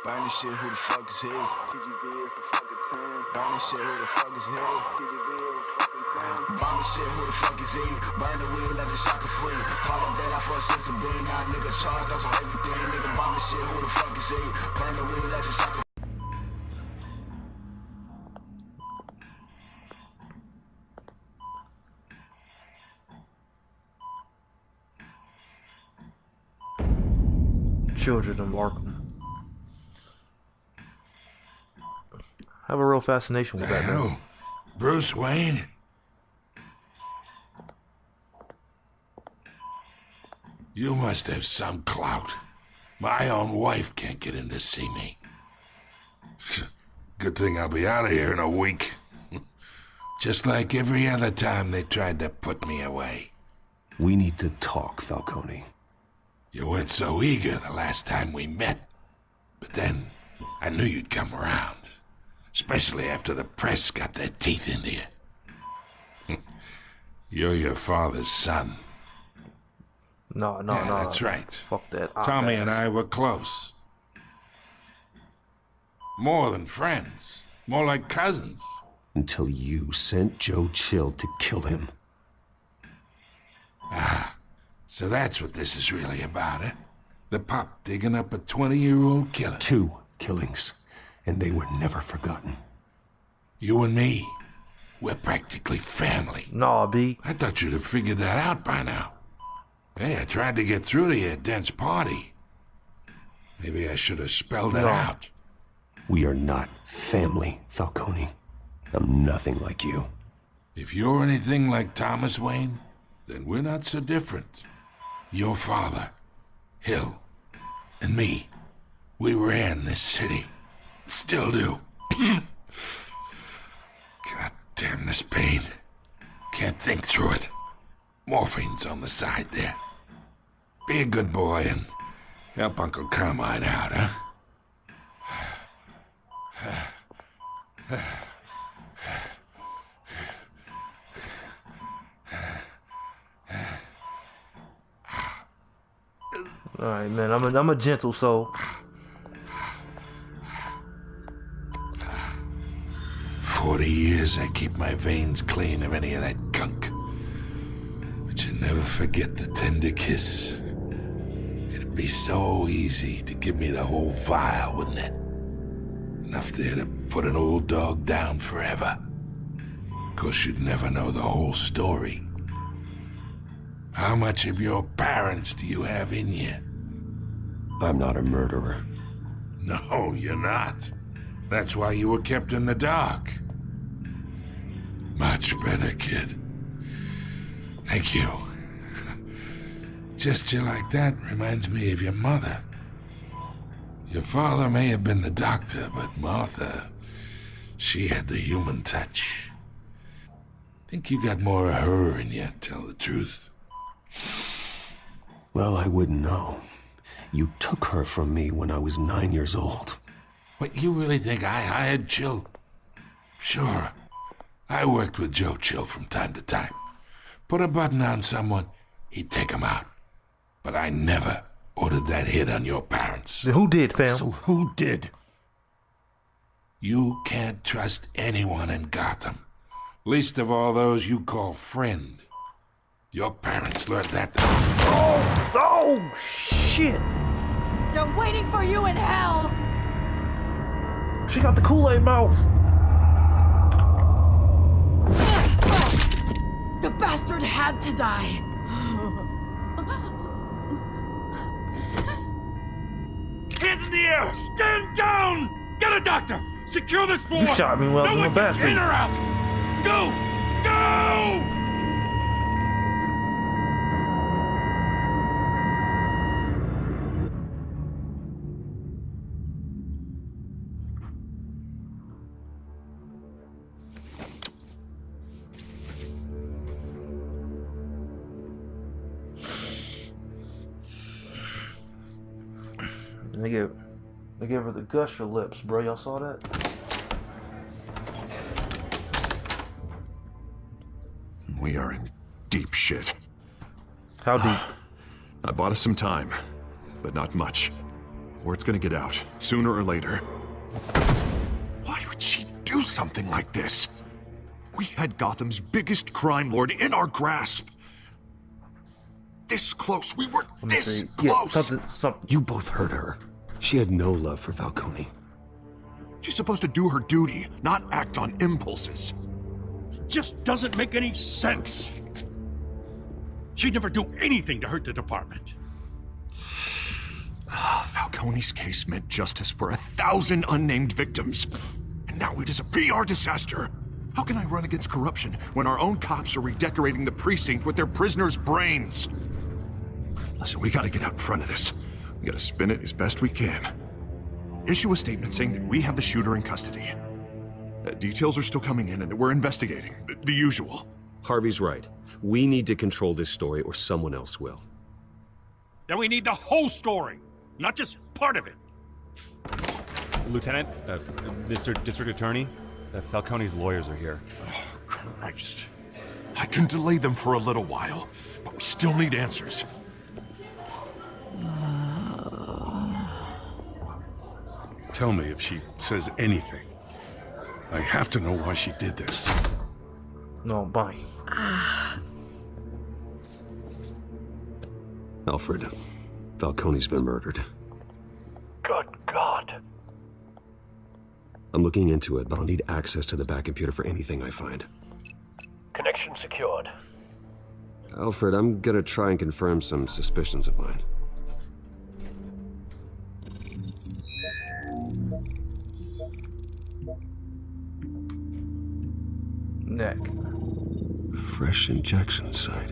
Burn this shit, who the fuck is he? TGV is the fucking 10. Burn this shit, who the fuck is he? TGV is the fucking 10. Burn this shit, who the fuck is he? Burn the weed, let the shocker free. Call up that I for a system being. Now niggas charged us on everything. Nigga, burn this shit, who the fuck is he? Burn the weed, let the shocker free. Children of Arkham. I have a real fascination with that. Hell, Bruce Wayne? You must have some clout. My own wife can't get in to see me. Good thing I'll be out of here in a week. Just like every other time they tried to put me away. We need to talk, Falcone. You weren't so eager the last time we met. But then, I knew you'd come around. Especially after the press got their teeth into you. You're your father's son. No. That's right. Fuck that. Tommy and I were close. More than friends. More like cousins. Until you sent Joe Chill to kill him. So that's what this is really about, eh? The pup digging up a 20-year-old killer. 2 killings, and they were never forgotten. You and me, we're practically family. Nah, B. I thought you'd have figured that out by now. Hey, I tried to get through to your dense party. Maybe I should have spelled it out. We are not family, Falcone. I'm nothing like you. If you're anything like Thomas Wayne, then we're not so different. Your father, Hill, and me, we ran this city. Still do. God damn this pain. Can't think through it. Morphine's on the side there. Be a good boy and help Uncle Carmine out, huh? Alright, man. I'm a gentle soul. 40 years I keep my veins clean of any of that gunk. But you never forget the tender kiss. It'd be so easy to give me the whole vial, wouldn't it? Enough there to put an old dog down forever. Of course, you'd never know the whole story. How much of your parents do you have in you? I'm not a murderer. No, you're not. That's why you were kept in the dark. Much better, kid. Thank you. Gesture like that reminds me of your mother. Your father may have been the doctor, but Martha, she had the human touch. Think you got more of her in you, tell the truth. Well, I wouldn't know. You took her from me when I was 9 years old. What, you really think I hired Chill? Sure. I worked with Joe Chill from time to time. Put a button on someone, he'd take him out. But I never ordered that hit on your parents. Who did, fam? So who did? You can't trust anyone in Gotham. Least of all those you call friend. Your parents learned that. Oh, shit. They're waiting for you in hell! She got the Kool-Aid mouth. The bastard had to die. Hands in the air! Stand down! Get a doctor! Secure this floor! You shot me while I was no in one the gets in bathroom. or out! Go! Go! They gave her the gusher lips, bro. Y'all saw that? We are in deep shit. How deep? I bought us some time, but not much. Word's gonna get out, sooner or later. Why would she do something like this? We had Gotham's biggest crime lord in our grasp. This close. We were this Yeah, close. something. You both hurt her. She had no love for Falcone. She's supposed to do her duty, not act on impulses. Just doesn't make any sense. She'd never do anything to hurt the department. Falcone's case meant justice for 1,000 unnamed victims. And now it is a PR disaster. How can I run against corruption when our own cops are redecorating the precinct with their prisoners' brains? Listen, we gotta get out in front of this. We gotta spin it as best we can. Issue a statement saying that we have the shooter in custody. Details are still coming in and that we're investigating. The usual. Harvey's right. We need to control this story or someone else will. Then we need the whole story, not just part of it. Lieutenant, Mr. District Attorney, Falcone's lawyers are here. Oh, Christ. I can delay them for a little while, but we still need answers. Tell me if she says anything. I have to know why she did this. No, bye. Alfred, Falcone's been murdered. Good God. I'm looking into it, but I'll need access to the back computer for anything I find. Connection secured. Alfred, I'm gonna try and confirm some suspicions of mine. Neck. Fresh injection site.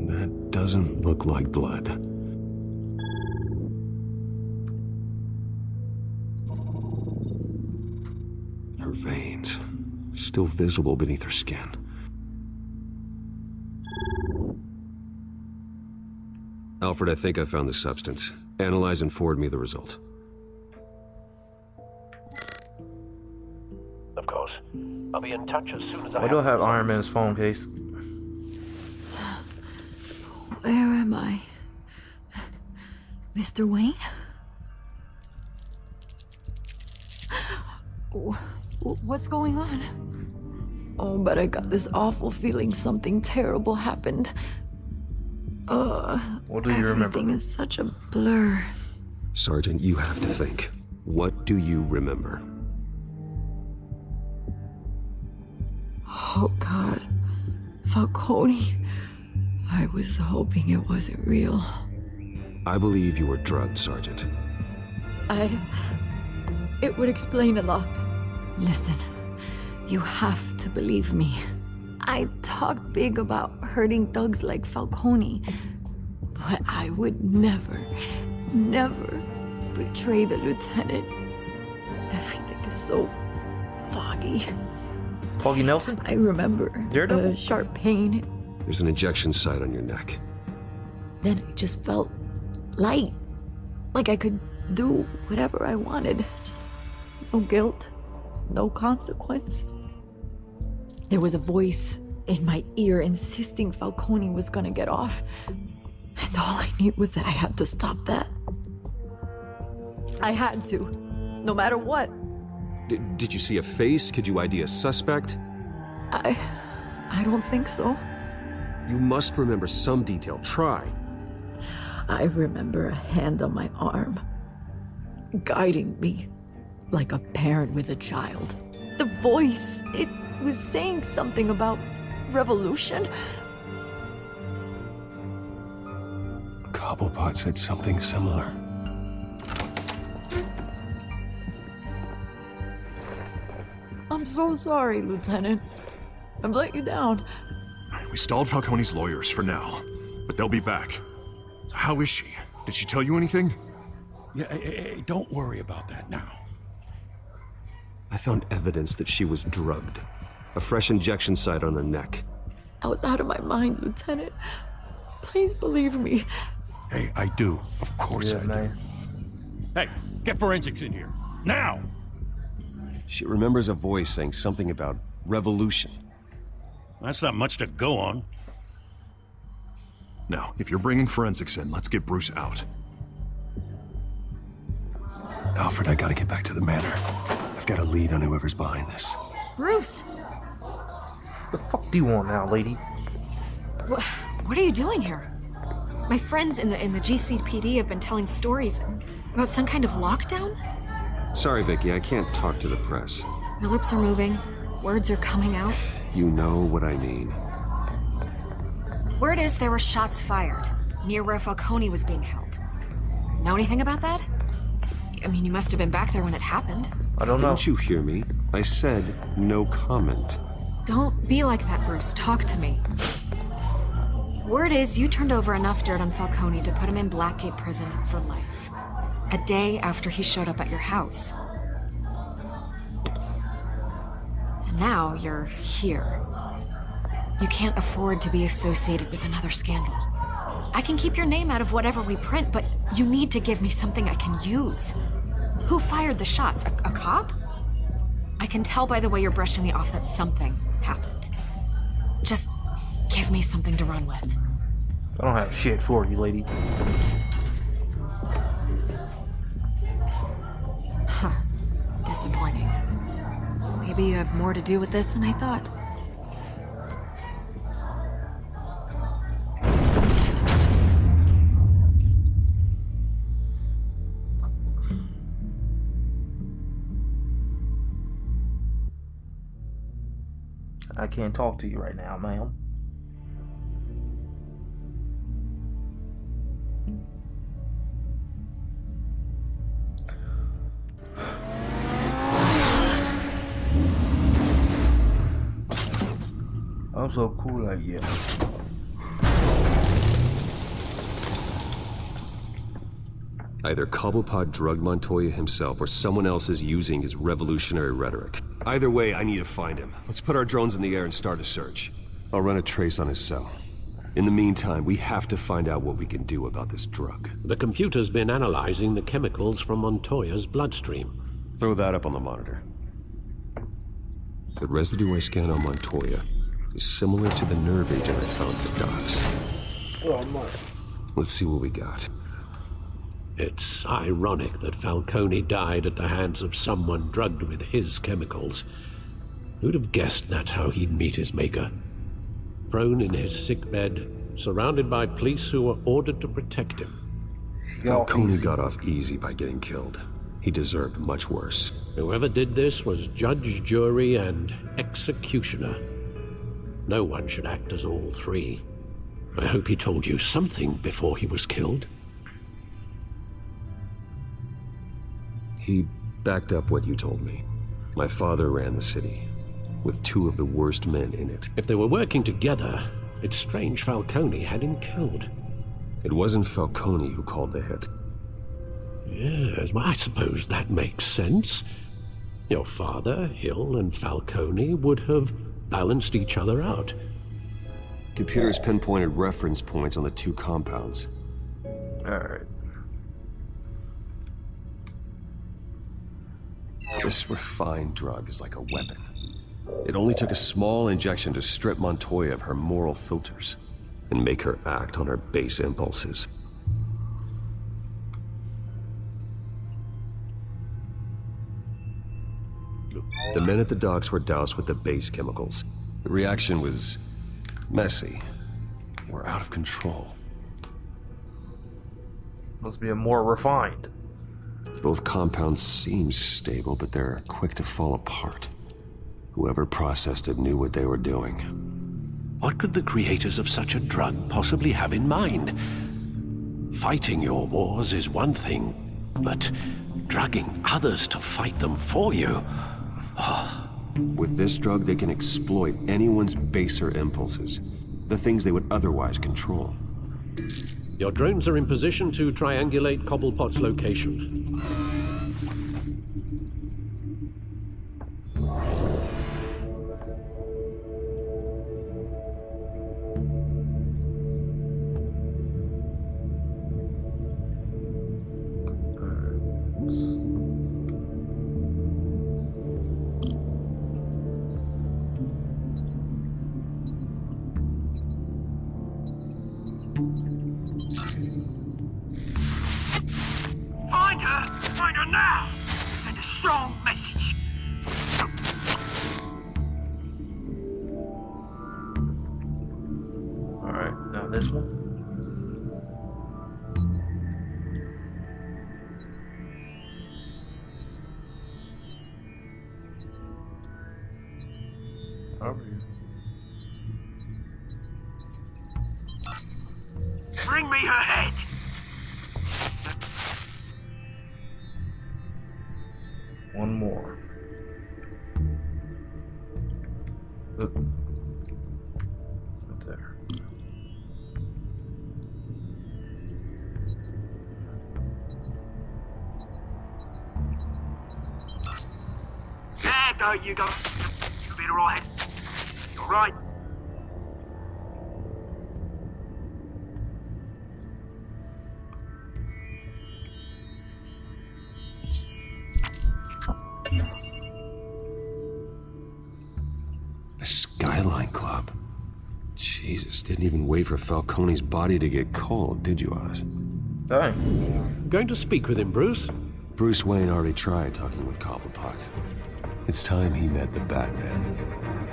That doesn't look like blood. Her veins, still visible beneath her skin. Alfred, I think I found the substance. Analyze and forward me the result. Of course. I'll be in touch as soon as I Why do I have Iron Man's phone case? Where am I? Mr. Wayne? What's going on? Oh, but I got this awful feeling something terrible happened. What do you remember? Everything is such a blur. Sergeant, you have to think. What do you remember? Oh, God. Falcone. I was hoping it wasn't real. I believe you were drugged, Sergeant. It would explain a lot. Listen, you have to believe me. I talked big about hurting thugs like Falcone, but I would never betray the lieutenant. Everything is so foggy. Foggy Nelson? I remember Daredevil? the sharp pain. There's an injection site on your neck. Then it just felt light. Like I could do whatever I wanted. No guilt, no consequence. There was a voice in my ear insisting Falcone was gonna get off. And all I knew was that I had to stop that. I had to, no matter what. Did you see a face? Could you ID a suspect? I don't think so. You must remember some detail. Try. I remember a hand on my arm, guiding me like a parent with a child. The voice, it was saying something about revolution. Cobblepot said something similar. I'm so sorry, Lieutenant. I've let you down. We stalled Falcone's lawyers for now, but they'll be back. So how is she? Did she tell you anything? Yeah, don't worry about that now. I found evidence that she was drugged. A fresh injection site on her neck. I was out of my mind, Lieutenant. Please believe me. Hey, I do. Of course Yeah, I do. man. Hey, get forensics in here. Now! She remembers a voice saying something about revolution. That's not much to go on. Now, if you're bringing forensics in, let's get Bruce out. Alfred, I gotta get back to the manor. I've got a lead on whoever's behind this. Bruce! The fuck do you want now, lady? What are you doing here? My friends in the GCPD have been telling stories about some kind of lockdown? Sorry, Vicky, I can't talk to the press. Your lips are moving, words are coming out. You know what I mean. Word is there were shots fired near where Falcone was being held. Know anything about that? I mean, you must have been back there when it happened. I don't know. Didn't you hear me? I said no comment. Don't be like that, Bruce. Talk to me. Word is you turned over enough dirt on Falcone to put him in Blackgate Prison for life. A day after he showed up at your house. And now you're here. You can't afford to be associated with another scandal. I can keep your name out of whatever we print, but you need to give me something I can use. Who fired the shots? A cop? I can tell by the way you're brushing me off that something happened. Just give me something to run with. I don't have shit for you, lady. Huh. Disappointing. Maybe you have more to do with this than I thought. I can't talk to you right now, ma'am. I'm so cool like you. Either Cobblepot drugged Montoya himself or someone else is using his revolutionary rhetoric. Either way, I need to find him. Let's put our drones in the air and start a search. I'll run a trace on his cell. In the meantime, we have to find out what we can do about this drug. The computer's been analyzing the chemicals from Montoya's bloodstream. Throw that up on the monitor. The residue I scanned on Montoya is similar to the nerve agent I found at the docks. Oh my. Let's see what we got. It's ironic that Falcone died at the hands of someone drugged with his chemicals. Who'd have guessed that's how he'd meet his maker? Prone in his sickbed, surrounded by police who were ordered to protect him. Falcone got off easy by getting killed. He deserved much worse. Whoever did this was judge, jury, and executioner. No one should act as all three. I hope he told you something before he was killed. He backed up what you told me. My father ran the city, with two of the worst men in it. If they were working together, it's strange Falcone had him killed. It wasn't Falcone who called the hit. Yes, well, I suppose that makes sense. Your father, Hill, and Falcone would have balanced each other out. Computers pinpointed reference points on the two compounds. Alright. This refined drug is like a weapon. It only took a small injection to strip Montoya of her moral filters and make her act on her base impulses. The men at the docks were doused with the base chemicals. The reaction was messy. They were out of control. Must be a more refined. Both compounds seem stable, but they're quick to fall apart. Whoever processed it knew what they were doing. What could the creators of such a drug possibly have in mind? Fighting your wars is one thing, but drugging others to fight them for you? With this drug, they can exploit anyone's baser impulses, the things they would otherwise control. Your drones are in position to triangulate Cobblepot's location. Find now to send a strong message. Alright, now this one. Over here. Bring me her head. One more. Look. Right there. There you go. You'll be alright. You're right. The Skyline Club. Jesus, didn't even wait for Falcone's body to get cold, did you, Oz? Dang. Going to speak with him, Bruce? Bruce Wayne already tried talking with Cobblepot. It's time he met the Batman.